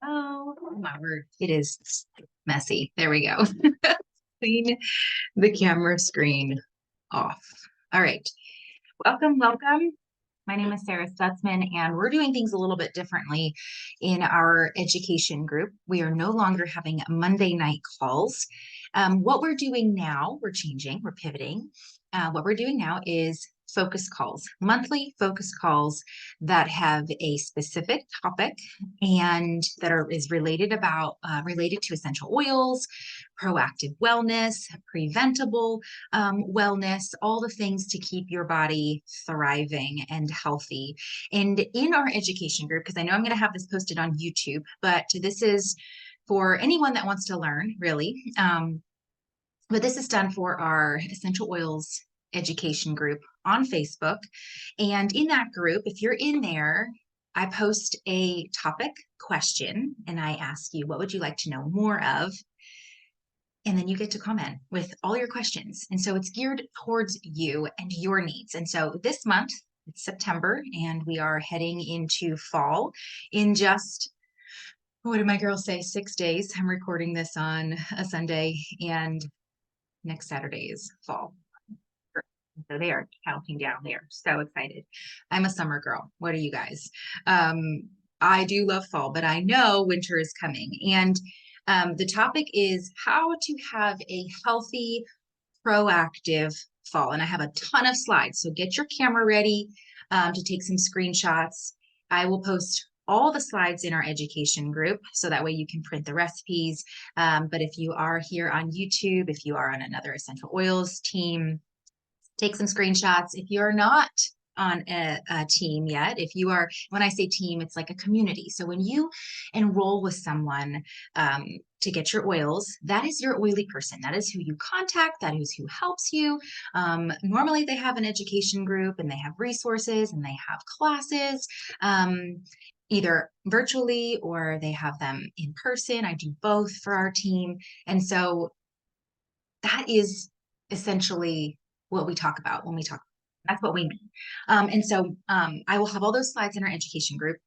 Oh my word. It is messy. There we go. Clean the camera screen off. All right. Welcome, welcome. My name is Sarah Stutzman, and we're doing things a little bit differently in our education group. We are no longer having Monday night calls. What we're doing now, we're changing, we're pivoting. What we're doing now is focus calls, monthly focus calls that have a specific topic and that is related to essential oils, proactive wellness, preventable wellness, all the things to keep your body thriving and healthy. And in our education group, because I know I'm going to have this posted on YouTube, but this is for anyone that wants to learn, really. But this is done for our essential oils education group on Facebook. And in that group, if you're in there, I post a topic question and I ask you, what would you like to know more of? And then you get to comment with all your questions. And so it's geared towards you and your needs. And so this month, it's September, and we are heading into fall in just, what did my girls say, 6 days. I'm recording this on a Sunday, and next Saturday is fall. So they are counting down. They are so excited. I'm a summer girl. What are you guys? I do love fall, but I know winter is coming. And the topic is how to have a healthy, proactive fall. And I have a ton of slides. So get your camera ready to take some screenshots. I will post all the slides in our education group, so that way you can print the recipes. But if you are here on YouTube, if you are on another essential oils team, take some screenshots. If you're not on a team yet, if you are, when I say team, it's like a community. So when you enroll with someone to get your oils, that is your oily person. That is who you contact. That is who helps you. Normally they have an education group and they have resources and they have classes. Either virtually or they have them in person. I do both for our team. And so that is essentially what we talk about when we talk. That's what we mean. And so I will have all those slides in our education group.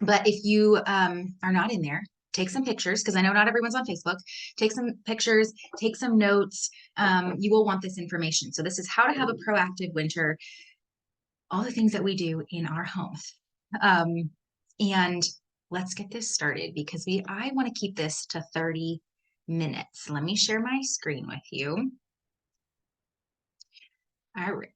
But if you are not in there, take some pictures, because I know not everyone's on Facebook. Take some pictures, take some notes. You will want this information. So this is how to have a proactive winter, all the things that we do in our homes. And let's get this started, because I want to keep this to 30 minutes. Let me share my screen with you. All right.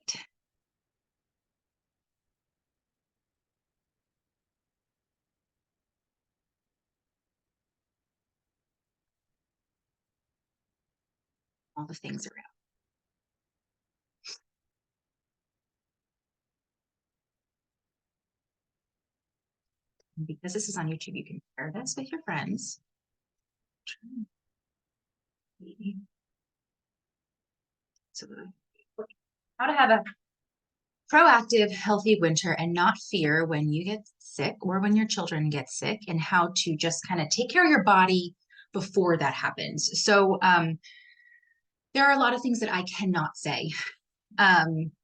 All the things around. And because this is on YouTube, you can share this with your friends. So how to have a proactive, healthy winter and not fear when you get sick or when your children get sick, and how to just kind of take care of your body before that happens. So there are a lot of things that I cannot say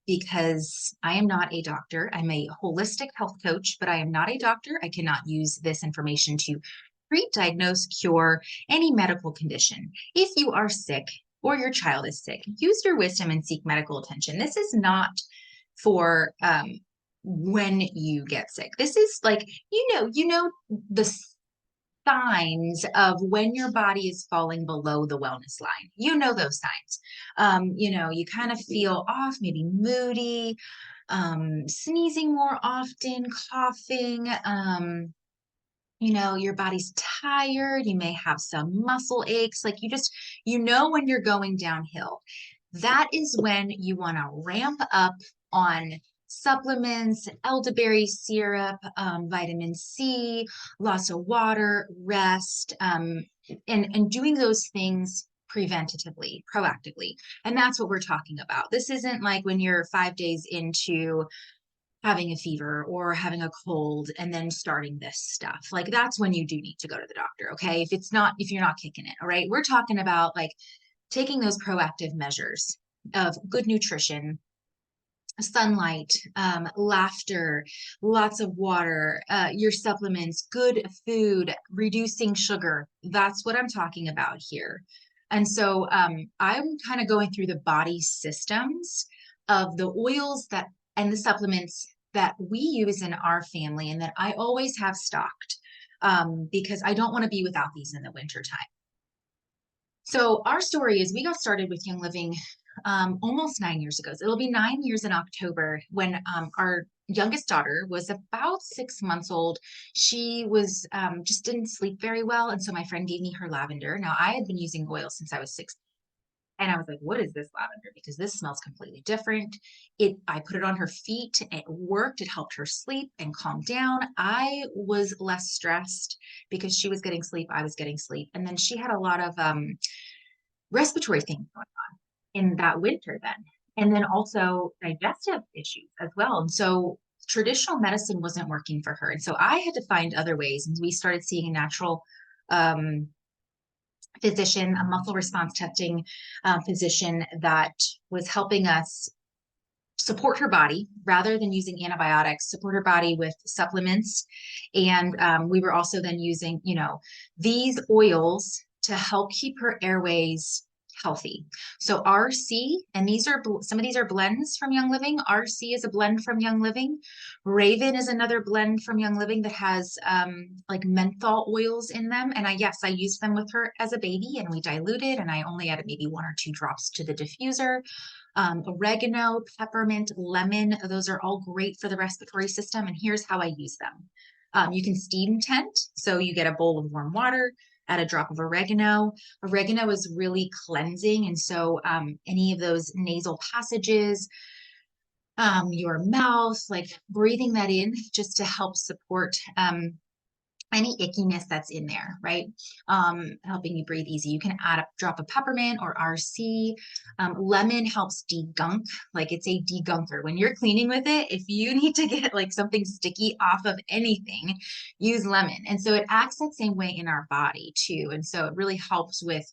because I am not a doctor. I'm a holistic health coach, but I am not a doctor. I cannot use this information to treat, diagnose, cure any medical condition. If you are sick or your child is sick, use your wisdom and seek medical attention. This is not for when you get sick. This is like, you know the signs of when your body is falling below the wellness line. You know those signs. You kind of feel off, maybe moody, sneezing more often, coughing, your body's tired. You may have some muscle aches. Like when you're going downhill. That is when you want to ramp up on supplements, elderberry syrup, vitamin C, lots of water, rest, and doing those things preventatively, proactively. And that's what we're talking about. This isn't like when you're 5 days into having a fever or having a cold and then starting this stuff. Like that's when you do need to go to the doctor. Okay. If you're not kicking it. All right. We're talking about like taking those proactive measures of good nutrition, sunlight, laughter, lots of water, your supplements, good food, reducing sugar. That's what I'm talking about here. And so I'm kind of going through the body systems of the oils that and the supplements that we use in our family and that I always have stocked because I don't want to be without these in the winter time. So our story is we got started with Young Living almost 9 years ago. So it'll be 9 years in October when our youngest daughter was about 6 months old. She was just didn't sleep very well. And so my friend gave me her lavender. Now I had been using oil since I was 6. And I was like, what is this lavender? Because this smells completely different. I put it on her feet. It worked. It helped her sleep and calm down. I was less stressed because she was getting sleep. I was getting sleep. And then she had a lot of respiratory things going on in that winter then. And then also digestive issues as well. And so traditional medicine wasn't working for her. And so I had to find other ways. And we started seeing a natural um, physician, a muscle response testing physician that was helping us support her body rather than using antibiotics, support her body with supplements. And we were also then using, these oils to help keep her airways healthy. So RC, and some of these are blends from Young Living. RC is a blend from Young Living. Raven is another blend from Young Living that has like menthol oils in them. And I used them with her as a baby and we diluted and I only added maybe 1 or 2 drops to the diffuser. Oregano, peppermint, lemon, those are all great for the respiratory system. And here's how I use them. You can steam tent. So you get a bowl of warm water, add a drop of oregano. Oregano is really cleansing. And so any of those nasal passages, your mouth, like breathing that in just to help support any ickiness that's in there, right? Helping you breathe easy. You can add a drop of peppermint or RC. Lemon helps degunk, like it's a degunker. When you're cleaning with it, if you need to get like something sticky off of anything, use lemon. And so it acts that same way in our body too. And so it really helps with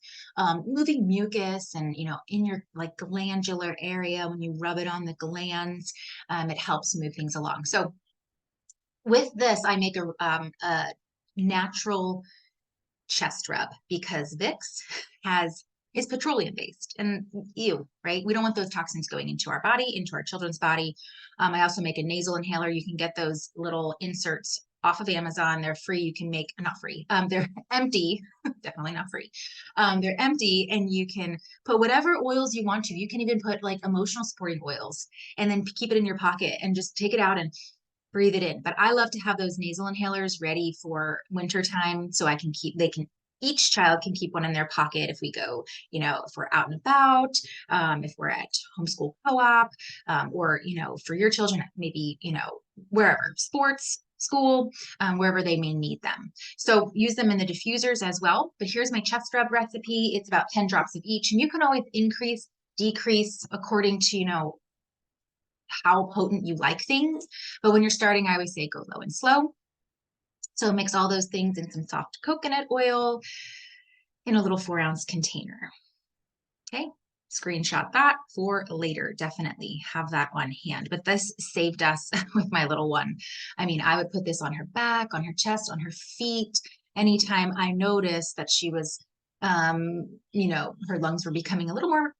moving mucus and, in your like glandular area, when you rub it on the glands, it helps move things along. So with this, I make a natural chest rub because Vicks is petroleum based and ew, right? We don't want those toxins going into our body, into our children's body. I also make a nasal inhaler. You can get those little inserts off of Amazon. They're free. You can make, not free. They're empty, definitely not free. They're empty and you can put whatever oils you want to. You can even put like emotional supporting oils and then keep it in your pocket and just take it out and breathe it in. But I love to have those nasal inhalers ready for wintertime so each child can keep one in their pocket if we go, if we're out and about, if we're at homeschool co-op, or, for your children, maybe, wherever, sports, school, wherever they may need them. So use them in the diffusers as well. But here's my chest rub recipe. It's about 10 drops of each. And you can always increase, decrease according to, how potent you like things. But when you're starting, I always say go low and slow. So mix all those things in some soft coconut oil in a little 4-ounce container. Okay, screenshot that for later. Definitely have that on hand. But this saved us with my little one. I mean, I would put this on her back, on her chest, on her feet. Anytime I noticed that she was, her lungs were becoming a little more,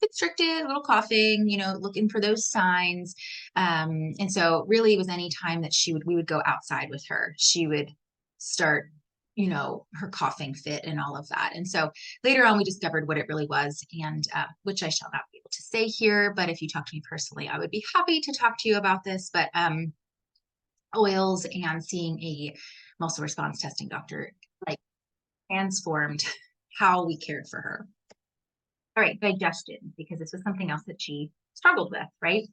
constricted, a little coughing, looking for those signs. And so really it was any time that we would go outside with her, she would start, her coughing fit and all of that. And so later on, we discovered what it really was, and which I shall not be able to say here, but if you talk to me personally, I would be happy to talk to you about this. But oils and seeing a muscle response testing doctor, like, transformed how we cared for her. All right, digestion, because this was something else that she struggled with, right?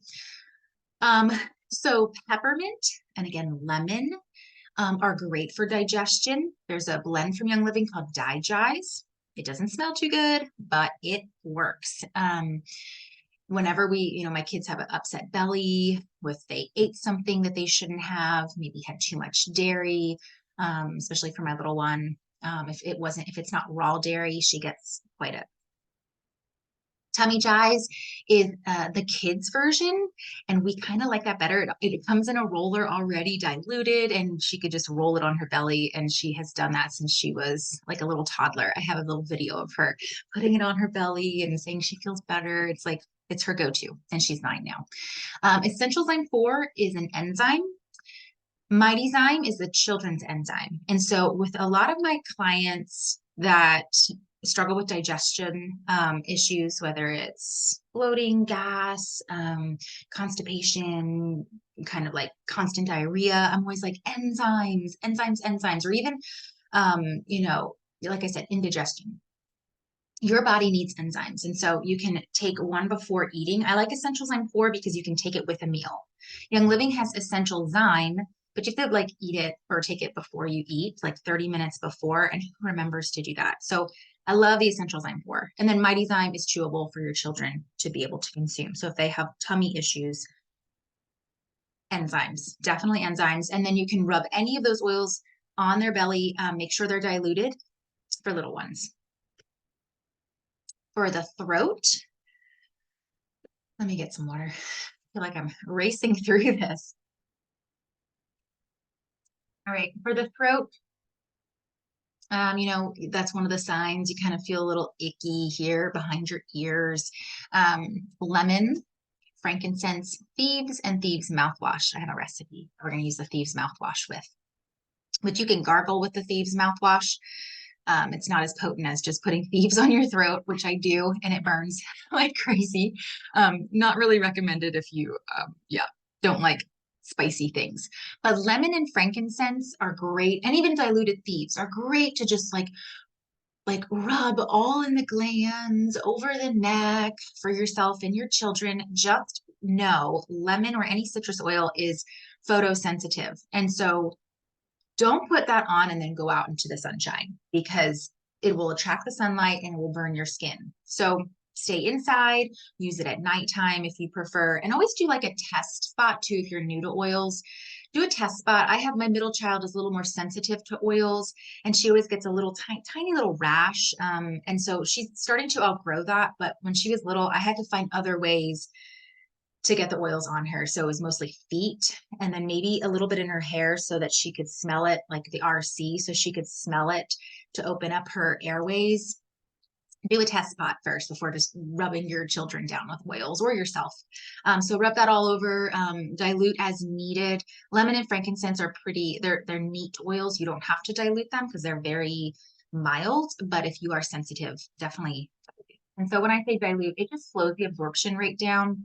So peppermint and again, lemon are great for digestion. There's a blend from Young Living called Digize. It doesn't smell too good, but it works. Whenever my kids have an upset belly, if they ate something that they shouldn't have, maybe had too much dairy, especially for my little one. If it's not raw dairy, she gets quite a Tummy Jies is the kids version, and we kind of like that better. It comes in a roller already diluted, and she could just roll it on her belly, and she has done that since she was like a little toddler. I have a little video of her putting it on her belly and saying she feels better. It's like it's her go-to, and she's 9 now. Essential Zyme 4 is an enzyme. Mighty Zyme is the children's enzyme. And so with a lot of my clients that struggle with digestion issues, whether it's bloating, gas, constipation, kind of like constant diarrhea, I'm always like enzymes, enzymes, enzymes, or even, like I said, indigestion. Your body needs enzymes. And so you can take one before eating. I like Essential Zyme 4 because you can take it with a meal. Young Living has Essential Zyme, but you have to like eat it or take it before you eat, like 30 minutes before. And who remembers to do that? So I love the Essential Zyme 4. And then Mighty Zyme is chewable for your children to be able to consume. So if they have tummy issues, enzymes, definitely enzymes. And then you can rub any of those oils on their belly, make sure they're diluted for little ones. For the throat, let me get some water. I feel like I'm racing through this. All right, for the throat, that's one of the signs. You kind of feel a little icky here behind your ears. Lemon, frankincense, thieves, and thieves mouthwash. I have a recipe we're going to use the thieves mouthwash with, but you can gargle with the thieves mouthwash. It's not as potent as just putting thieves on your throat, which I do, and it burns like crazy. Not really recommended if you, don't like spicy things. But lemon and frankincense are great, and even diluted thieves are great to just like rub all in the glands, over the neck for yourself and your children. Just know lemon or any citrus oil is photosensitive. And so don't put that on and then go out into the sunshine because it will attract the sunlight and it will burn your skin. So stay inside, use it at nighttime if you prefer, and always do like a test spot too if you're new to oils. Do a test spot. I have my middle child is a little more sensitive to oils, and she always gets a little tiny little rash. And so she's starting to outgrow that. But when she was little, I had to find other ways to get the oils on her. So it was mostly feet and then maybe a little bit in her hair so that she could smell it, like the RC, so she could smell it to open up her airways. Do a test spot first before just rubbing your children down with oils or yourself. So rub that all over, dilute as needed. Lemon and frankincense are they're neat oils. You don't have to dilute them because they're very mild, but if you are sensitive, definitely. And so when I say dilute, it just slows the absorption rate down,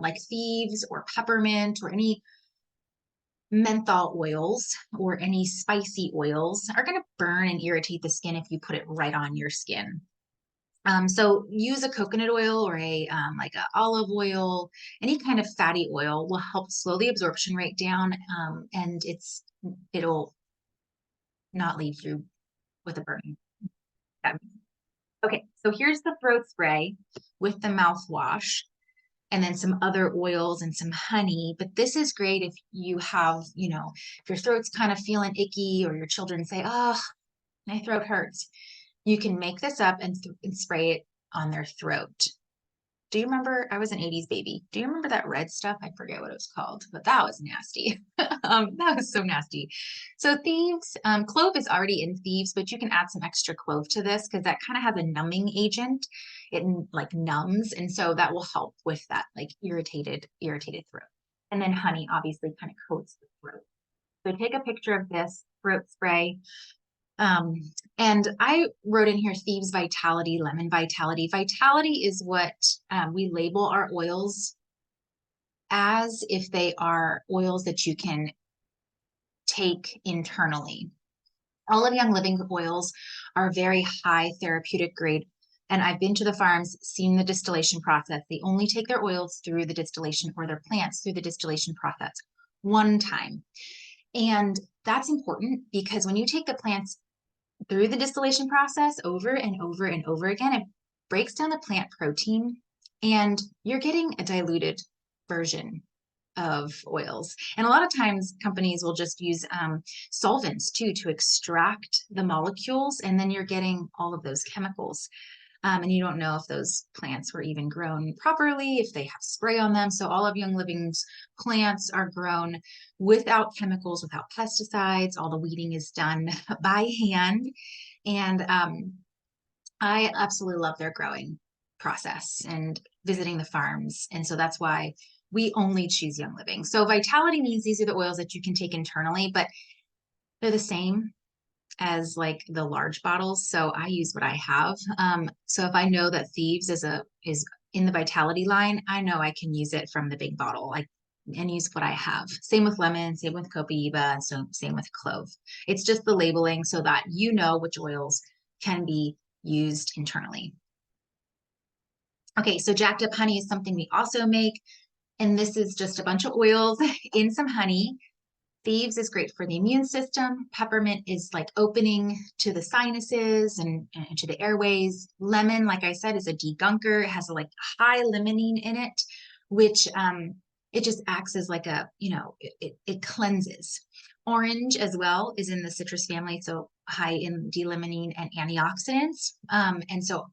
like thieves or peppermint or any menthol oils or any spicy oils are going to burn and irritate the skin if you put it right on your skin. So use a coconut oil or like a olive oil, any kind of fatty oil will help slow the absorption rate down, and it'll not leave you with a burn. Okay, so here's the throat spray with the mouthwash and then some other oils and some honey. But this is great if you have, if your throat's kind of feeling icky or your children say, oh, my throat hurts. You can make this up and spray it on their throat. Do you remember, I was an 80s baby. Do you remember that red stuff? I forget what it was called, but that was nasty. That was so nasty. So thieves, clove is already in thieves, but you can add some extra clove to this because that kind of has a numbing agent. It like numbs. And so that will help with that like irritated throat. And then honey obviously kind of coats the throat. So take a picture of this throat spray. And I wrote in here Thieves Vitality, Lemon Vitality. Vitality is what we label our oils as if they are oils that you can take internally. All of Young Living oils are very high therapeutic grade. And I've been to the farms, seen the distillation process. They only take their oils through the distillation or their plants through the distillation process one time. And that's important because when you take the plants through the distillation process over and over and over again, it breaks down the plant protein and you're getting a diluted version of oils. And a lot of times companies will just use solvents too to extract the molecules, and then you're getting all of those chemicals. And you don't know if those plants were even grown properly, if they have spray on them. So all of Young Living's plants are grown without chemicals, without pesticides. All the weeding is done by hand. And I absolutely love their growing process and visiting the farms. And so that's why we only choose Young Living. So Vitality means these are the oils that you can take internally, but they're the same as like the large bottles. So I use what I have. So if I know that Thieves is in the Vitality line, I know I can use it from the big bottle. And use what I have. Same with lemon, same with copaiba, and so same with clove. It's just the labeling so that you know which oils can be used internally. Okay, so jacked up honey is something we also make, and this is just a bunch of oils in some honey. Thieves is great for the immune system. Peppermint is like opening to the sinuses and to the airways. Lemon, like I said, is a degunker. It has a like high limonene in it, which it just acts as like a, it cleanses. Orange as well is in the citrus family, so high in D-limonene and antioxidants. And so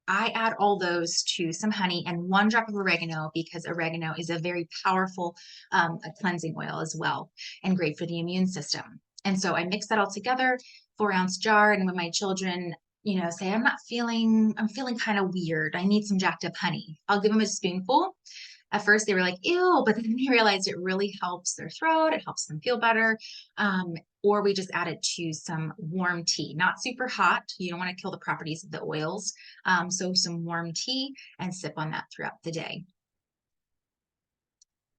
I add all those to some honey and 1 drop of oregano, because oregano is a very powerful a cleansing oil as well, and great for the immune system. And so I mix that all together, 4-ounce jar. And when my children, say, I'm feeling kind of weird, I need some jacked up honey, I'll give them a spoonful. At first they were like, ew, but then they realized it really helps their throat. It helps them feel better. Or we just add it to some warm tea, not super hot. You don't want to kill the properties of the oils. So some warm tea, and sip on that throughout the day.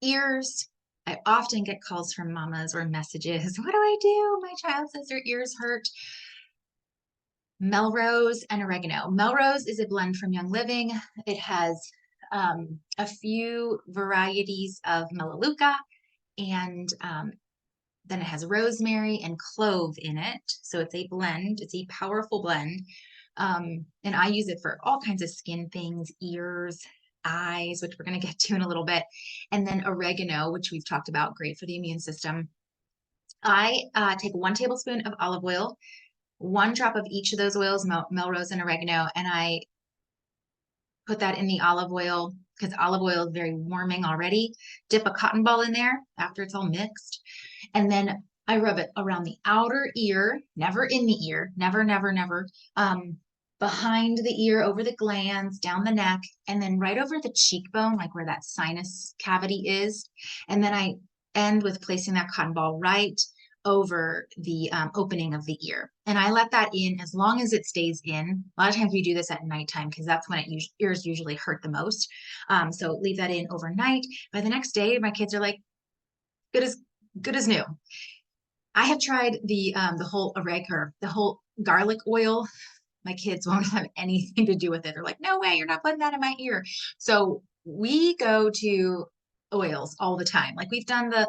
Ears. I often get calls from mamas or messages. What do I do? My child says their ears hurt. Melrose and oregano. Melrose is a blend from Young Living. It has a few varieties of melaleuca, and then it has rosemary and clove in it. So it's a blend. It's a powerful blend. And I use it for all kinds of skin things, ears, eyes, which we're going to get to in a little bit. And then oregano, which we've talked about, great for the immune system. I take 1 tablespoon of olive oil, 1 drop of each of those oils, Melrose and oregano, and I put that in the olive oil, because olive oil is very warming already. Dip a cotton ball in there after it's all mixed. And then I rub it around the outer ear, never in the ear, never, never, never. Behind the ear, over the glands, down the neck, and then right over the cheekbone, like where that sinus cavity is. And then I end with placing that cotton ball right over the opening of the ear. And I let that in as long as it stays in. A lot of times we do this at nighttime, because that's when ears usually hurt the most. So leave that in overnight. By the next day, my kids are like, good as new. I have tried the whole garlic oil. My kids won't have anything to do with it. They're like, no way, you're not putting that in my ear. So we go to oils all the time. Like we've done the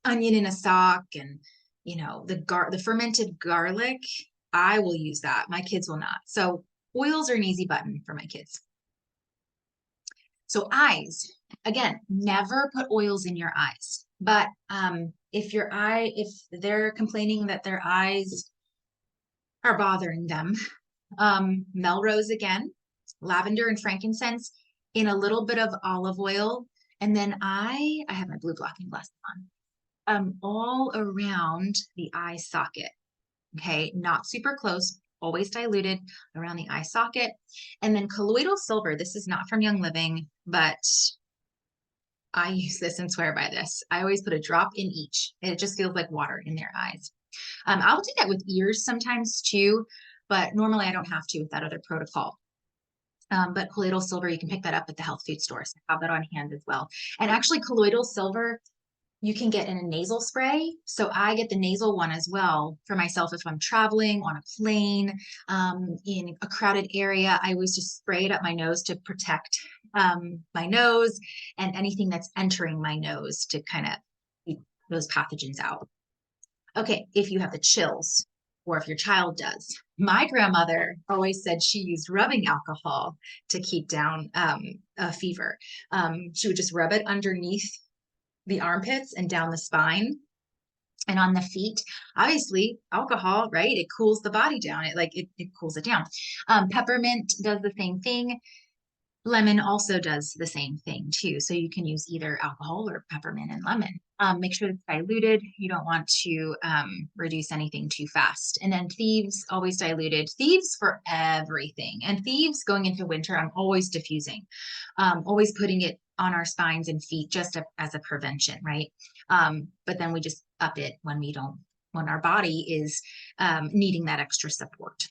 onion in a sock, and the fermented garlic. I will use that. My kids will not. So oils are an easy button for my kids. So eyes, again, never put oils in your eyes. But if they're complaining that their eyes are bothering them, Melrose again, lavender and frankincense in a little bit of olive oil. And then I have my blue blocking glasses on, all around the eye socket. Okay, not super close, always diluted around the eye socket. And then colloidal silver. This is not from Young Living, but I use this and swear by this. I always put a drop in each. It just feels like water in their eyes. I'll do that with ears sometimes too, but normally I don't have to with that other protocol. But colloidal silver, you can pick that up at the health food stores. I have that on hand as well. And actually colloidal silver, you can get in a nasal spray. So I get the nasal one as well for myself if I'm traveling on a plane, in a crowded area. I always just spray it up my nose to protect my nose and anything that's entering my nose to kind of keep those pathogens out. Okay, if you have the chills, or if your child does. My grandmother always said she used rubbing alcohol to keep down a fever. She would just rub it underneath the armpits and down the spine. And on the feet, obviously alcohol, right? It cools the body down. It cools it down. Peppermint does the same thing. Lemon also does the same thing too. So you can use either alcohol or peppermint and lemon. Make sure it's diluted. You don't want to reduce anything too fast. And then thieves, always diluted. Thieves for everything. And thieves going into winter, I'm always diffusing, always putting it on our spines and feet just as a prevention, right? But then we just up it when we don't, when our body is needing that extra support.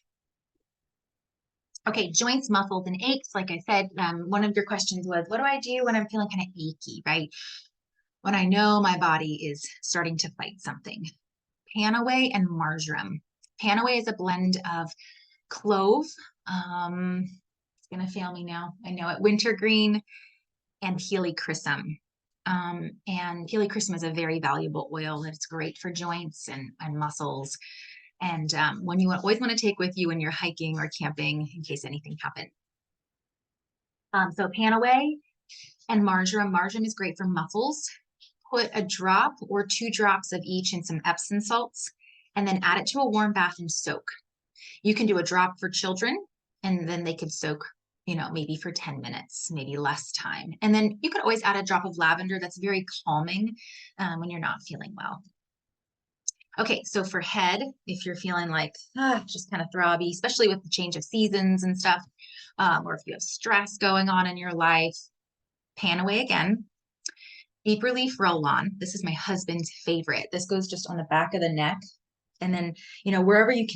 Okay, joints, muscles, and aches. Like I said, one of your questions was, what do I do when I'm feeling kind of achy, right? When I know my body is starting to fight something. Panaway and marjoram. Panaway is a blend of clove. It's going to fail me now. I know it. Wintergreen and helichrysum. And helichrysum is a very valuable oil. It's great for joints and muscles. And when you always want to take with you when you're hiking or camping in case anything happens. So Panaway and marjoram. Marjoram is great for muscles. Put a drop or 2 drops of each in some Epsom salts and then add it to a warm bath and soak. You can do a drop for children and then they could soak, maybe for 10 minutes, maybe less time. And then you could always add a drop of lavender. That's very calming when you're not feeling well. Okay, so for head, if you're feeling like just kind of throbby, especially with the change of seasons and stuff, or if you have stress going on in your life, Panaway again. Deep Relief Roll-On. This is my husband's favorite. This goes just on the back of the neck. And then, wherever you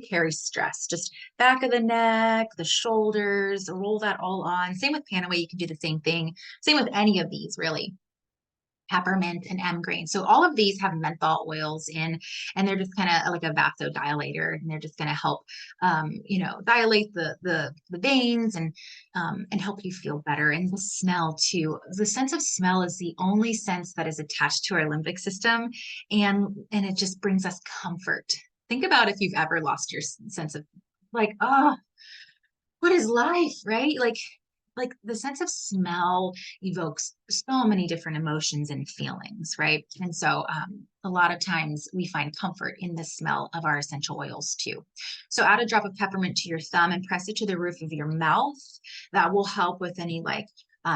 carry stress, just back of the neck, the shoulders, roll that all on. Same with Panaway, you can do the same thing. Same with any of these, really. Peppermint and M-grain. So all of these have menthol oils in, and they're just kind of like a vasodilator, and they're just going to help, dilate the veins and help you feel better. And the smell too. The sense of smell is the only sense that is attached to our limbic system, and it just brings us comfort. Think about if you've ever lost your sense of like, oh, what is life, right? Like the sense of smell evokes so many different emotions and feelings, right? And so a lot of times we find comfort in the smell of our essential oils too. So add a drop of peppermint to your thumb and press it to the roof of your mouth. That will help with any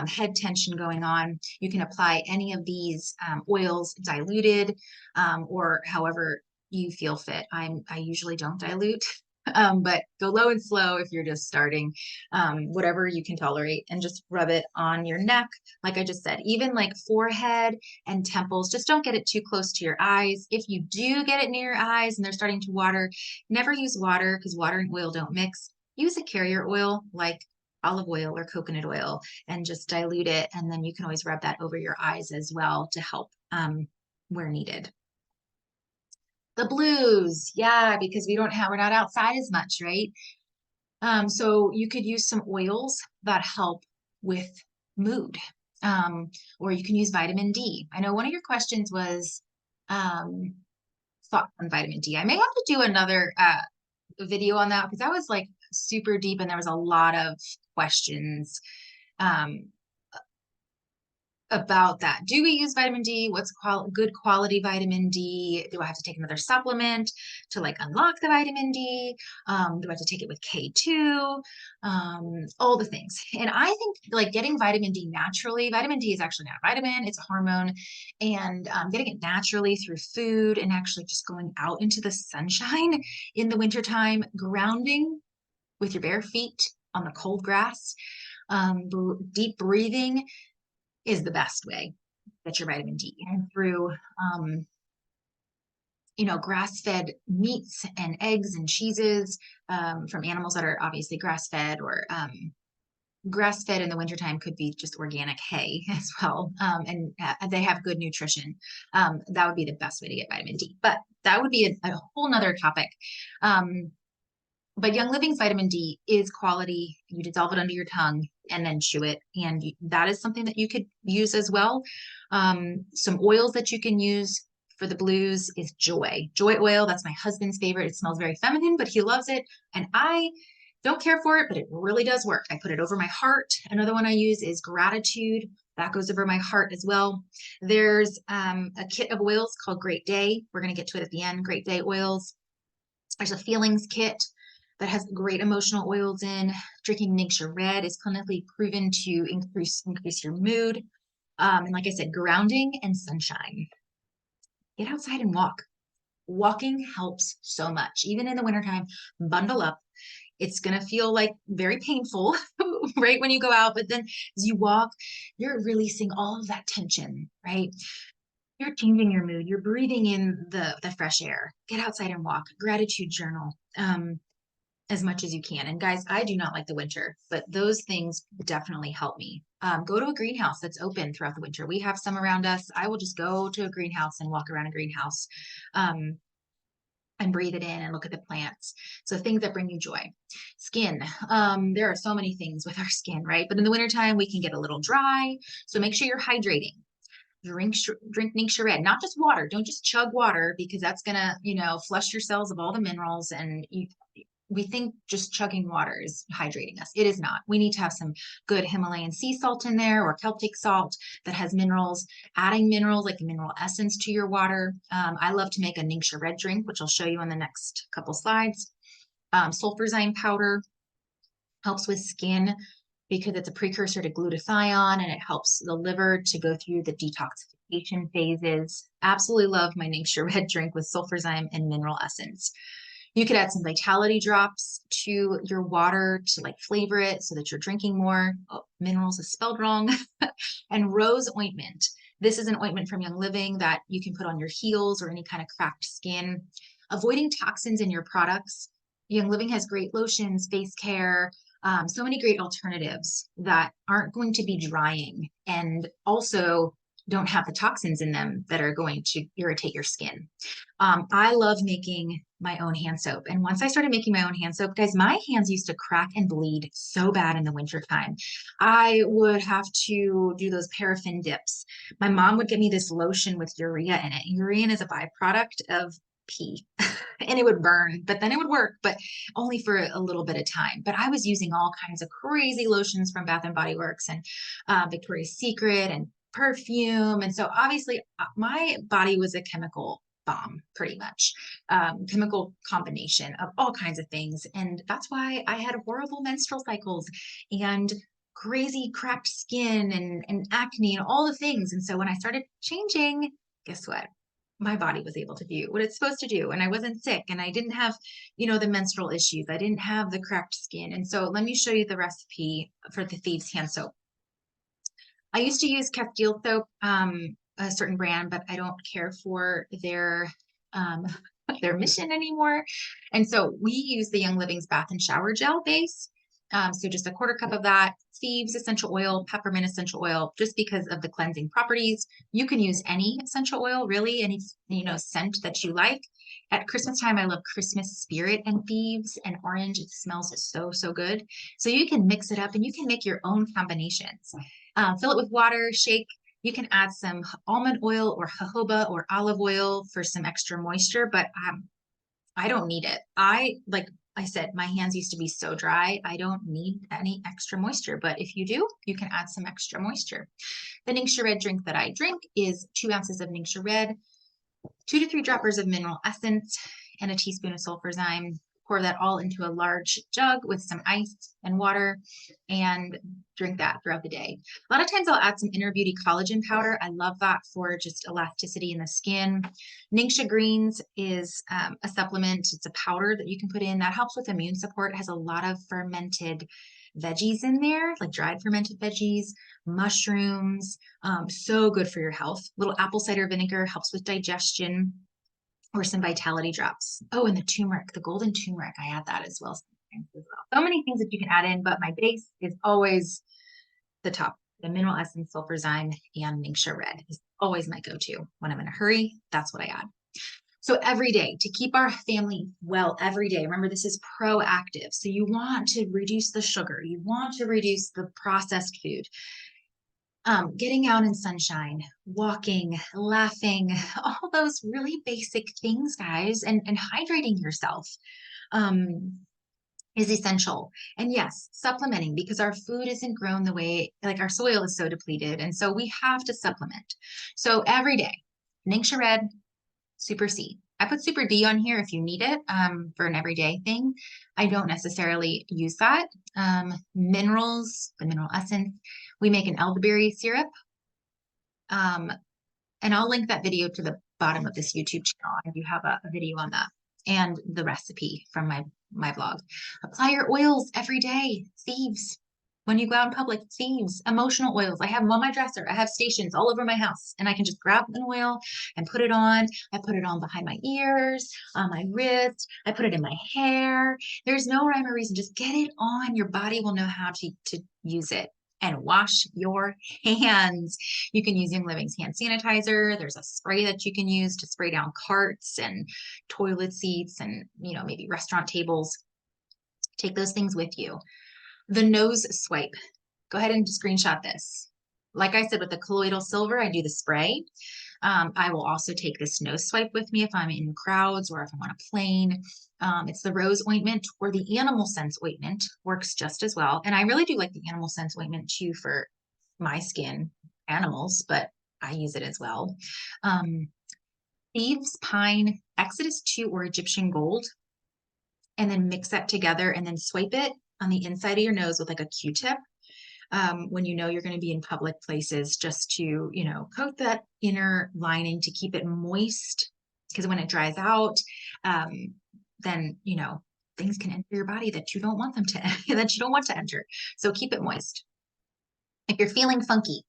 head tension going on. You can apply any of these oils diluted or however you feel fit. I usually don't dilute. But go low and slow if you're just starting, whatever you can tolerate, and just rub it on your neck. Like I just said, even like forehead and temples, just don't get it too close to your eyes. If you do get it near your eyes and they're starting to water, never use water because water and oil don't mix. Use a carrier oil like olive oil or coconut oil and just dilute it. And then you can always rub that over your eyes as well to help where needed. The blues, yeah, because we're not outside as much, right? So you could use some oils that help with mood, or you can use vitamin D. I know one of your questions was thoughts on vitamin D. I may have to do another video on that because that was like super deep and there was a lot of questions about that. Do we use vitamin D? What's good quality vitamin D? Do I have to take another supplement to unlock the vitamin D? Do I have to take it with K2? All the things. And I think getting vitamin D naturally, vitamin D is actually not a vitamin, it's a hormone. And getting it naturally through food and actually just going out into the sunshine in the wintertime, grounding with your bare feet on the cold grass, deep breathing is the best way to get your vitamin D. And through, grass-fed meats and eggs and cheeses from animals that are obviously grass-fed, or grass-fed in the wintertime could be just organic hay as well. And they have good nutrition. That would be the best way to get vitamin D. But that would be a whole nother topic. But Young Living's vitamin D is quality. You dissolve it under your tongue and then chew it. And that is something that you could use as well. Some oils that you can use for the blues is Joy oil. That's my husband's favorite. It smells very feminine, but he loves it. And I don't care for it, but it really does work. I put it over my heart. Another one I use is Gratitude. That goes over my heart as well. There's a kit of oils called Great Day. We're going to get to it at the end. Great Day oils. There's a feelings kit that has great emotional oils in. Drinking Ningxia Red is clinically proven to increase your mood. And like I said, grounding and sunshine. Get outside and walk. Walking helps so much. Even in the wintertime, bundle up. It's going to feel like very painful, right, when you go out. But then as you walk, you're releasing all of that tension, right? You're changing your mood. You're breathing in the fresh air. Get outside and walk. Gratitude journal as much as you can. And guys, I do not like the winter, but those things definitely help me. Go to a greenhouse that's open throughout the winter. We have some around us. I will just go to a greenhouse and walk around a greenhouse. And breathe it in and look at the plants. So things that bring you joy. Skin. There are so many things with our skin, right? But in the wintertime, we can get a little dry. So make sure you're hydrating. Drink Ningxia Red, not just water. Don't just chug water because that's gonna, flush your cells of all the minerals. And we think just chugging water is hydrating us. It is not. We need to have some good Himalayan sea salt in there or Celtic salt that has minerals. Adding minerals like mineral essence to your water. I love to make a Ningxia Red drink, which I'll show you on the next couple slides. Sulfurzyme powder helps with skin because it's a precursor to glutathione and it helps the liver to go through the detoxification phases. Absolutely love my Ningxia Red drink with sulfurzyme and mineral essence. You could add some vitality drops to your water to like flavor it so that you're drinking more. Oh, minerals is spelled wrong. And rose ointment. This is an ointment from Young Living that you can put on your heels or any kind of cracked skin. Avoiding toxins in your products. Young Living has great lotions, face care, so many great alternatives that aren't going to be drying and also don't have the toxins in them that are going to irritate your skin. I love making my own hand soap. And once I started making my own hand soap, guys, my hands used to crack and bleed so bad in the wintertime. I would have to do those paraffin dips. My mom would give me this lotion with urea in it. Urea is a byproduct of pee and it would burn, but then it would work, but only for a little bit of time. But I was using all kinds of crazy lotions from Bath and Body Works and Victoria's Secret and perfume. And so obviously my body was a chemical bomb, pretty much, chemical combination of all kinds of things. And that's why I had horrible menstrual cycles and crazy cracked skin and acne and all the things. And so when I started changing, guess what? My body was able to do what it's supposed to do. And I wasn't sick and I didn't have, the menstrual issues. I didn't have the cracked skin. And so let me show you the recipe for the Thieves Hand Soap. I used to use Castile soap, a certain brand, but I don't care for um, their mission anymore. And so we use the Young Living's bath and shower gel base. So just a quarter cup of that, Thieves essential oil, peppermint essential oil, just because of the cleansing properties. You can use any essential oil, really, any, scent that you like. At Christmas time, I love Christmas spirit and Thieves and orange. It smells so, so good. So you can mix it up and you can make your own combinations. Fill it with water, shake. You can add some almond oil or jojoba or olive oil for some extra moisture, but I don't need it. Like I said, my hands used to be so dry. I don't need any extra moisture, but if you do, you can add some extra moisture. The Ningxia Red drink that I drink is 2 ounces of Ningxia Red, 2 to 3 droppers of mineral essence, and a teaspoon of sulfurzyme. Pour that all into a large jug with some ice and water and drink that throughout the day. A lot of times I'll add some Inner Beauty collagen powder. I love that for just elasticity in the skin. Ningxia Greens is a supplement. It's a powder that you can put in that helps with immune support. It has a lot of fermented veggies in there, like dried fermented veggies, mushrooms, so good for your health. Little apple cider vinegar helps with digestion, or some vitality drops. Oh, and the turmeric, the golden turmeric, I add that as well. So many things that you can add in, but my base is always the top. The mineral essence, sulfurzyme, and Ningxia Red is always my go-to. When I'm in a hurry, that's what I add. So every day, to keep our family well every day, remember this is proactive. So you want to reduce the sugar. You want to reduce the processed food. Getting out in sunshine, walking, laughing, all those really basic things, guys, and hydrating yourself. is essential. And yes, supplementing, because our food isn't grown the way, like our soil is so depleted. And so we have to supplement. So every day, Ningxia Red, Super C. I put Super D on here if you need it for an everyday thing. I don't necessarily use that. Minerals, the mineral essence. We make an elderberry syrup. And I'll link that video to the bottom of this YouTube channel. I do have a video on that and the recipe from my blog. Apply your oils every day. Thieves. When you go out in public, thieves, emotional oils. I have them on my dresser. I have stations all over my house, and I can just grab an oil and put it on. I put it on behind my ears, on my wrist. I put it in my hair. There's no rhyme or reason. Just get it on. Your body will know how to use it. And wash your hands. You can use Young Living's hand sanitizer. There's a spray that you can use to spray down carts and toilet seats and, maybe restaurant tables. Take those things with you. The nose swipe. Go ahead and screenshot this. Like I said, with the colloidal silver, I do the spray. I will also take this nose swipe with me if I'm in crowds or if I'm on a plane. It's the rose ointment or the animal sense ointment, works just as well. And I really do like the animal sense ointment too for my skin, animals, but I use it as well. Thieves, pine, Exodus 2 or Egyptian gold, and then mix that together and then swipe it on the inside of your nose with like a Q-tip. When you know you're going to be in public places, just to, coat that inner lining to keep it moist. Because when it dries out, then, things can enter your body that you don't want them to, that you don't want to enter. So keep it moist. If you're feeling funky,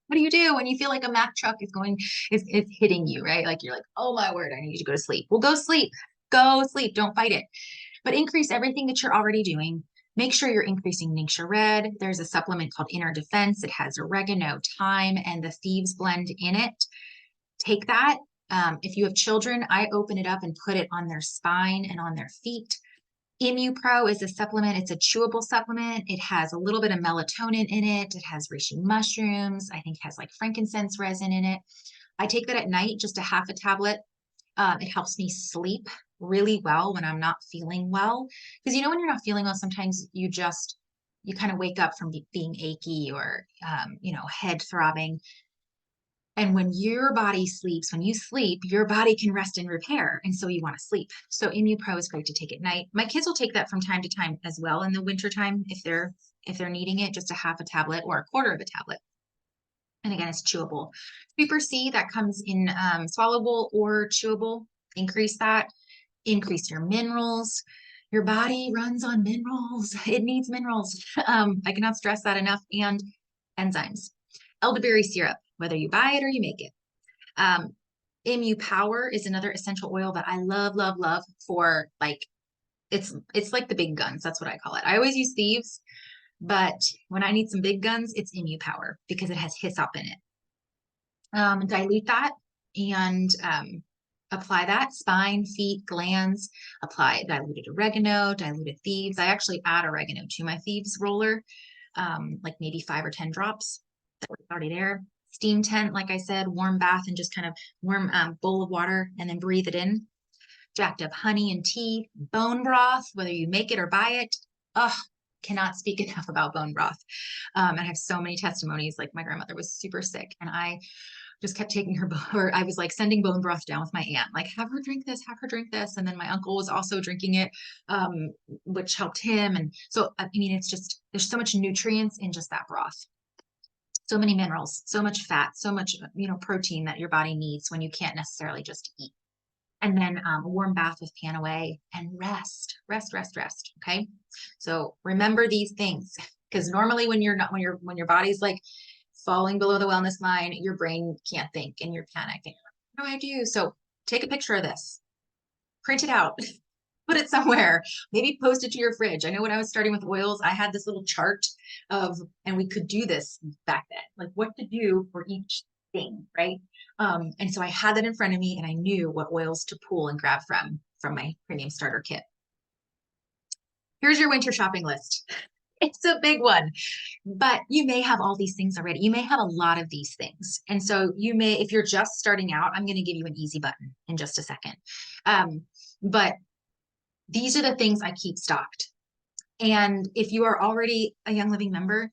what do you do when you feel like a Mack truck is hitting you, right? Like you're like, oh my word, I need to go to sleep. Well, go sleep. Go sleep. Don't fight it. But increase everything that you're already doing. Make sure you're increasing Ningxia Red. There's a supplement called Inner Defense. It has oregano, thyme, and the Thieves blend in it. Take that. If you have children, I open it up and put it on their spine and on their feet. ImmuPro is a supplement. It's a chewable supplement. It has a little bit of melatonin in it. It has reishi mushrooms. I think it has like frankincense resin in it. I take that at night, just a half a tablet. It helps me sleep really well when I'm not feeling well. Because when you're not feeling well, sometimes you kind of wake up from being achy or, head throbbing. And when your body sleeps, when you sleep, your body can rest and repair. And so you want to sleep. So ImmuPro is great to take at night. My kids will take that from time to time as well in the wintertime if they're needing it, just a half a tablet or a quarter of a tablet. And again, it's chewable. Super C, that comes in swallowable or chewable. Increase that. Increase your minerals. Your body runs on minerals. It needs minerals. I cannot stress that enough. And enzymes. Elderberry syrup, whether you buy it or you make it. ImmuPower is another essential oil that I love, love, love for it's like the big guns. That's what I call it. I always use Thieves, but when I need some big guns, it's ImmuPower because it has hyssop in it. Dilute that and apply that. Spine, feet, glands, apply diluted oregano, diluted Thieves. I actually add oregano to my Thieves roller, like maybe 5 or 10 drops. That was already there. Steam tent, like I said, warm bath and just kind of warm bowl of water and then breathe it in. Jacked up honey and tea, bone broth, whether you make it or buy it. Oh, cannot speak enough about bone broth. I have so many testimonies. Like my grandmother was super sick and I just kept taking her, or I was like sending bone broth down with my aunt, like have her drink this, have her drink this. And then my uncle was also drinking it, which helped him. And so, it's just, there's so much nutrients in just that broth. So many minerals, so much fat, so much, protein that your body needs when you can't necessarily just eat. And then a warm bath with Panaway and rest. Okay. So remember these things, because normally when your body's like falling below the wellness line, your brain can't think and you're panicking. What do I do? So take a picture of this, print it out, put it somewhere, maybe post it to your fridge. I know when I was starting with oils, I had this little chart and we could do this back then, like what to do for each thing, right? And so I had that in front of me and I knew what oils to pull and grab from my premium starter kit. Here's your winter shopping list. It's a big one, but you may have all these things already. You may have a lot of these things. And so if you're just starting out, I'm going to give you an easy button in just a second. But these are the things I keep stocked. And if you are already a Young Living member,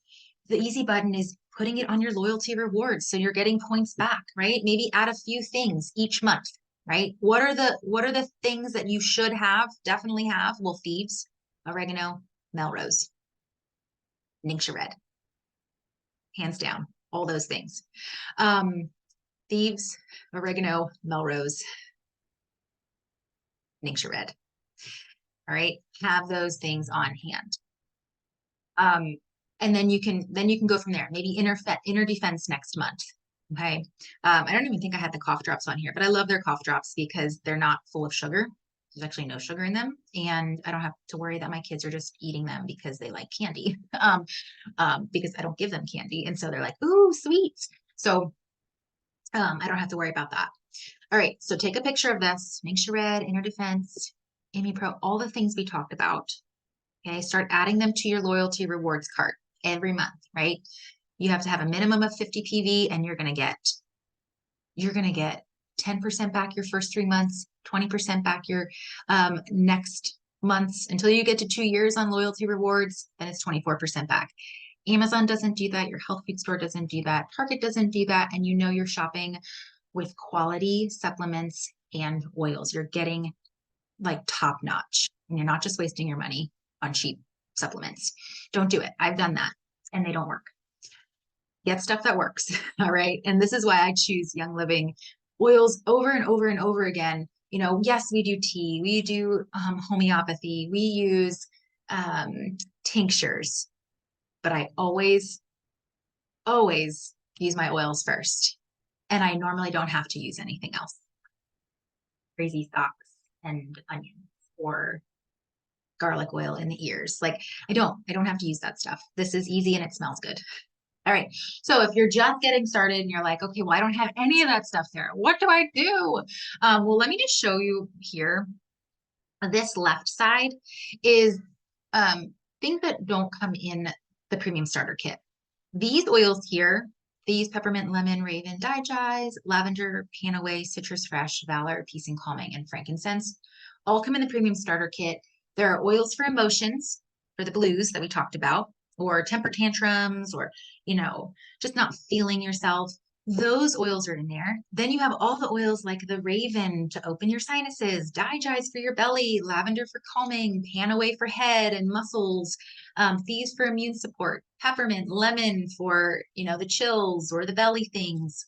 the easy button is putting it on your loyalty rewards. So you're getting points back, right? Maybe add a few things each month, right? What are the things that you should have, definitely have? Well, thieves, oregano, Melrose, Ningxia red, hands down, all those things. Thieves, oregano, Melrose, Ningxia red. All right, have those things on hand. And then you can go from there. Maybe inner defense next month. Okay. I don't even think I had the cough drops on here, but I love their cough drops because they're not full of sugar. There's actually no sugar in them, and I don't have to worry that my kids are just eating them because they like candy. Because I don't give them candy, and so they're like, "Ooh, sweet." So, I don't have to worry about that. All right. So take a picture of this. Ningxia red, inner defense, Amy Pro, all the things we talked about. Okay, start adding them to your loyalty rewards cart every month, right? You have to have a minimum of 50 PV, and you're gonna get 10% back your first 3 months, 20% back your next months until you get to 2 years on loyalty rewards, then it's 24% back. Amazon doesn't do that, your health food store doesn't do that, Target doesn't do that, and you know you're shopping with quality supplements and oils. You're getting like top notch, and you're not just wasting your money on cheap supplements. Don't do it. I've done that and they don't work. Get stuff that works. All right. And this is why I choose Young Living oils over and over and over again. You know, yes, we do tea, we do homeopathy, we use tinctures, but I always use my oils first. And I normally don't have to use anything else. Crazy socks and onions or garlic oil in the ears. Like I don't have to use that stuff. This is easy and it smells good. All right. So if you're just getting started and you're like, okay, well, I don't have any of that stuff there. What do I do? Well, let me just show you here. This left side is things that don't come in the premium starter kit. These oils here, these peppermint, lemon, raven, digize, lavender, panaway, citrus fresh, valor, peace and calming, and frankincense, all come in the premium starter kit. There are oils for emotions, for the blues that we talked about, or temper tantrums, or, you know, just not feeling yourself. Those oils are in there. Then you have all the oils like the raven to open your sinuses, digize for your belly, lavender for calming, panaway for head and muscles, thieves for immune support, peppermint, lemon for, you know, the chills or the belly things,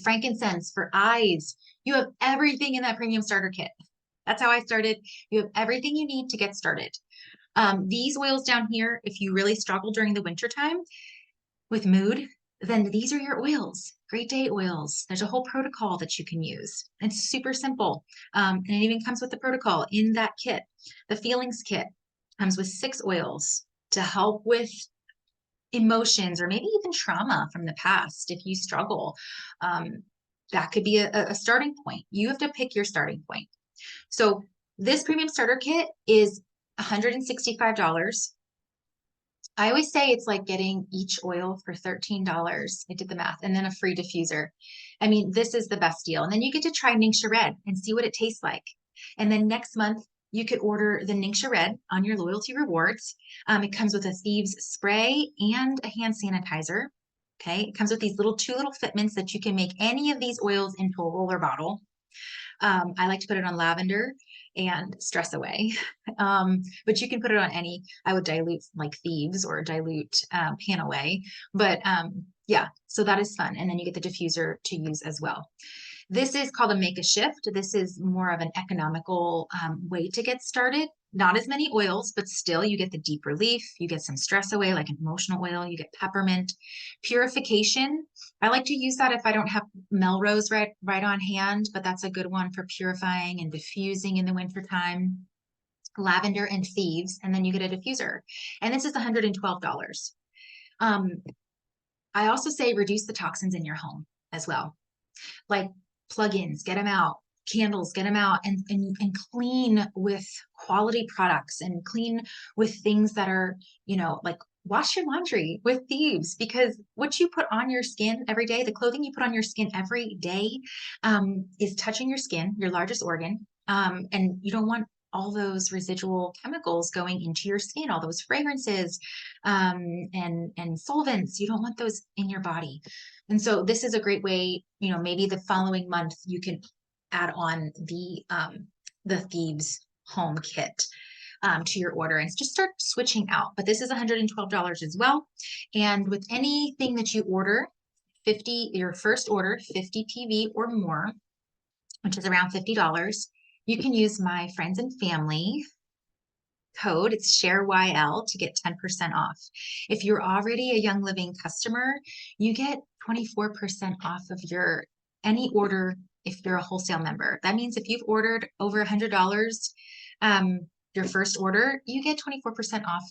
frankincense for eyes. You have everything in that premium starter kit. That's how I started. You have everything you need to get started. These oils down here, if you really struggle during the winter time with mood, then these are your oils, Great Day oils. There's a whole protocol that you can use. It's super simple. And it even comes with the protocol in that kit. The feelings kit comes with 6 oils to help with emotions or maybe even trauma from the past. If you struggle, that could be a starting point. You have to pick your starting point. So this premium starter kit is $165. I always say it's like getting each oil for $13. I did the math, and then a free diffuser. I mean, this is the best deal. And then you get to try Ningxia red and see what it tastes like. And then next month, you could order the Ningxia red on your loyalty rewards. It comes with a thieves spray and a hand sanitizer. Okay. It comes with these two little fitments that you can make any of these oils into a roller bottle. I like to put it on lavender and stress away. But you can put it on any, I would dilute like thieves or dilute panaway. But yeah, so that is fun. And then you get the diffuser to use as well. This is called a make a shift. This is more of an economical way to get started. Not as many oils, but still you get the deep relief. You get some stress away, like an emotional oil. You get peppermint. Purification. I like to use that if I don't have Melrose right on hand, but that's a good one for purifying and diffusing in the wintertime. Lavender and thieves, and then you get a diffuser. And this is $112. I also say reduce the toxins in your home as well. Like plugins, get them out, candles, get them out, and clean with quality products and clean with things that are, you know, like wash your laundry with thieves, because what you put on your skin every day, the clothing you put on your skin every day, is touching your skin, your largest organ. And you don't want all those residual chemicals going into your skin, all those fragrances, and solvents. You don't want those in your body. And so this is a great way, maybe the following month you can add on the Thieves Home Kit to your order and just start switching out. But this is $112 as well. And with anything that you order, your first order, 50 PV or more, which is around $50, you can use my friends and family code. It's ShareYL to get 10% off. If you're already a Young Living customer, you get 24% off of any order if you're a wholesale member. That means if you've ordered over $100, your first order, you get 24% off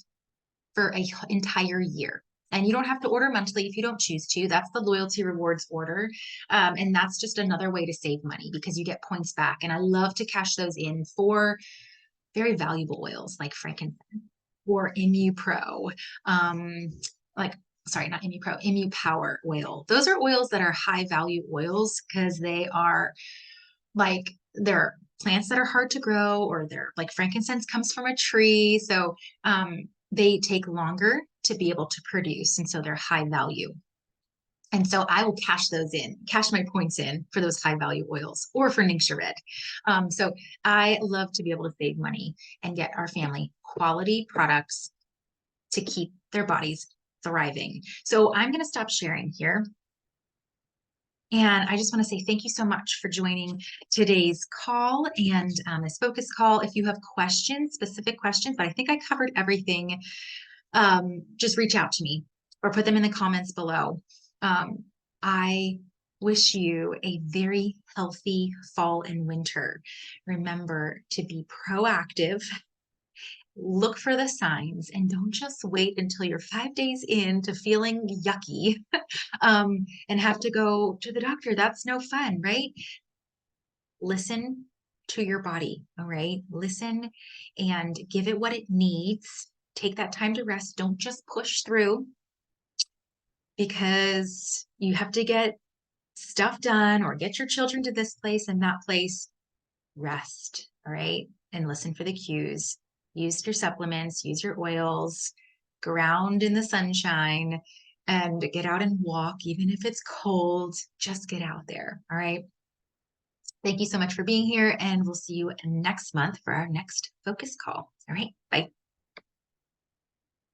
for an entire year. And you don't have to order monthly if you don't choose to. That's the loyalty rewards order. And that's just another way to save money because you get points back. And I love to cash those in for very valuable oils like frankincense or Imu Pro. Not Imu Pro, Imu Power oil. Those are oils that are high value oils because they're plants that are hard to grow, or they're like frankincense comes from a tree. So they take longer to be able to produce. And so they're high value. And so I will cash my points in for those high value oils or for Ningxia Red. So I love to be able to save money and get our family quality products to keep their bodies thriving. So I'm going to stop sharing here. And I just want to say thank you so much for joining today's call and this focus call. If you have questions, specific questions, but I think I covered everything, just reach out to me or put them in the comments below. I wish you a very healthy fall and winter. Remember to be proactive. Look for the signs and don't just wait until you're 5 days into feeling yucky and have to go to the doctor. That's no fun, right? Listen to your body, all right? Listen and give it what it needs. Take that time to rest. Don't just push through because you have to get stuff done or get your children to this place and that place. Rest, all right? And listen for the cues. Use your supplements, use your oils, ground in the sunshine, and get out and walk. Even if it's cold, just get out there, all right? Thank you so much for being here, and we'll see you next month for our next focus call. All right, bye.